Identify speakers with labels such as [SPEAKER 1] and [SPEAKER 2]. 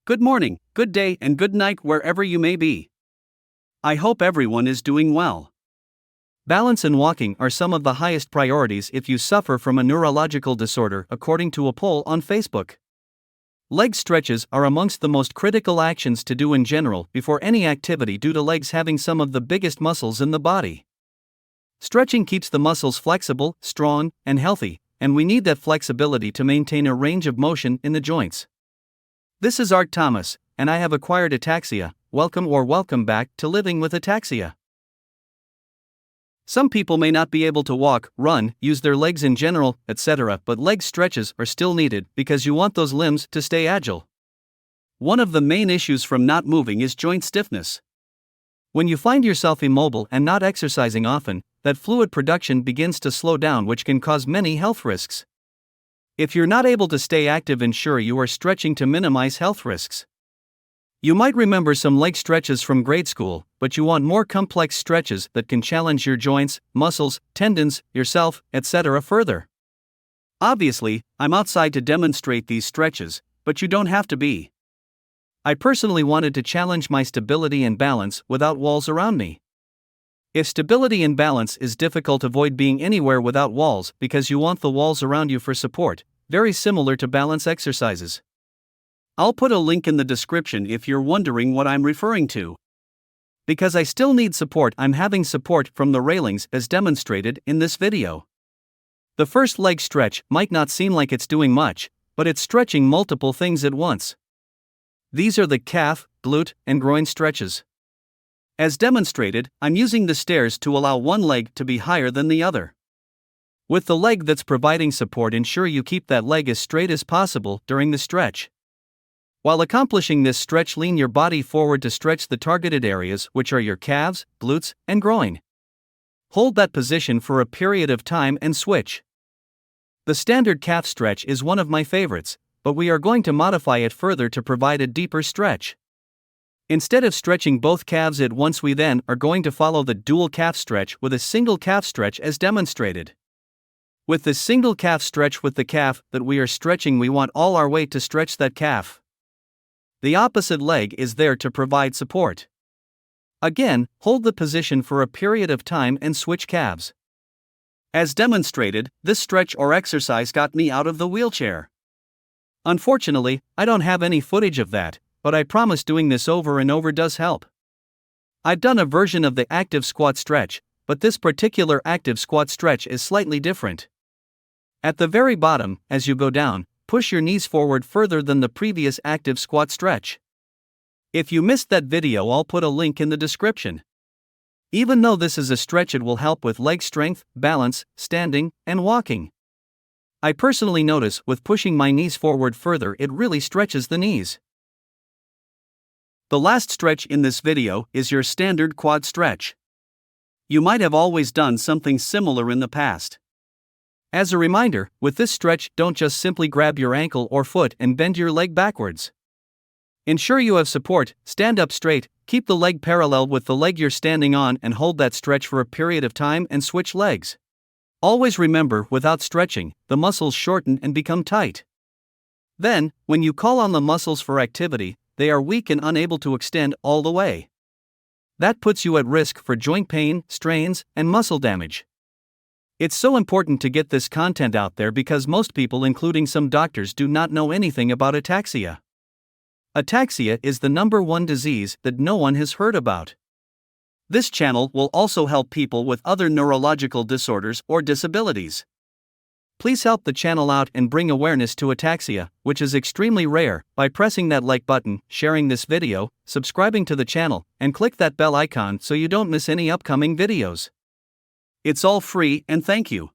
[SPEAKER 1] good morning, good day, and good night wherever you may be. I hope everyone is doing well. Balance and walking are some of the highest priorities if you suffer from a neurological disorder, according to a poll on Facebook. Leg stretches are amongst the most critical actions to do in general before any activity due to legs having some of the biggest muscles in the body. Stretching keeps the muscles flexible, strong, and healthy, and we need that flexibility to maintain a range of motion in the joints. This is Art Thomas, and I have acquired ataxia. Welcome back to living with ataxia. Some people may not be able to walk, run, use their legs in general, etc., but leg stretches are still needed because you want those limbs to stay agile. One of the main issues from not moving is joint stiffness. When you find yourself immobile and not exercising often, that fluid production begins to slow down, which can cause many health risks. If you're not able to stay active, ensure you are stretching to minimize health risks. You might remember some leg stretches from grade school, but you want more complex stretches that can challenge your joints, muscles, tendons, yourself, etc. further. Obviously, I'm outside to demonstrate these stretches, but you don't have to be. I personally wanted to challenge my stability and balance without walls around me. If stability and balance is difficult, avoid being anywhere without walls because you want the walls around you for support, very similar to balance exercises. I'll put a link in the description if you're wondering what I'm referring to. Because I still need support, I'm having support from the railings as demonstrated in this video. The first leg stretch might not seem like it's doing much, but it's stretching multiple things at once. These are the calf, glute, and groin stretches. As demonstrated, I'm using the stairs to allow one leg to be higher than the other. With the leg that's providing support, ensure you keep that leg as straight as possible during the stretch. While accomplishing this stretch, lean your body forward to stretch the targeted areas, which are your calves, glutes, and groin. Hold that position for a period of time and switch. The standard calf stretch is one of my favorites, but we are going to modify it further to provide a deeper stretch. Instead of stretching both calves at once, we then are going to follow the dual calf stretch with a single calf stretch as demonstrated. With the single calf stretch with the calf that we are stretching, we want all our weight to stretch that calf. The opposite leg is there to provide support. Again, hold the position for a period of time and switch calves. As demonstrated, this stretch or exercise got me out of the wheelchair. Unfortunately, I don't have any footage of that, but I promise doing this over and over does help. I've done a version of the active squat stretch, but this particular active squat stretch is slightly different. At the very bottom, as you go down, push your knees forward further than the previous active squat stretch. If you missed that video, I'll put a link in the description. Even though this is a stretch, it will help with leg strength, balance, standing, and walking. I personally notice with pushing my knees forward further, it really stretches the knees. The last stretch in this video is your standard quad stretch. You might have always done something similar in the past. As a reminder, with this stretch, don't just simply grab your ankle or foot and bend your leg backwards. Ensure you have support, stand up straight, keep the leg parallel with the leg you're standing on, and hold that stretch for a period of time and switch legs. Always remember, without stretching, the muscles shorten and become tight. Then, when you call on the muscles for activity, they are weak and unable to extend all the way. That puts you at risk for joint pain, strains, and muscle damage. It's so important to get this content out there because most people, including some doctors, do not know anything about ataxia. Ataxia is the #1 disease that no one has heard about. This channel will also help people with other neurological disorders or disabilities. Please help the channel out and bring awareness to ataxia, which is extremely rare, by pressing that like button, sharing this video, subscribing to the channel, and click that bell icon so you don't miss any upcoming videos. It's all free, and thank you.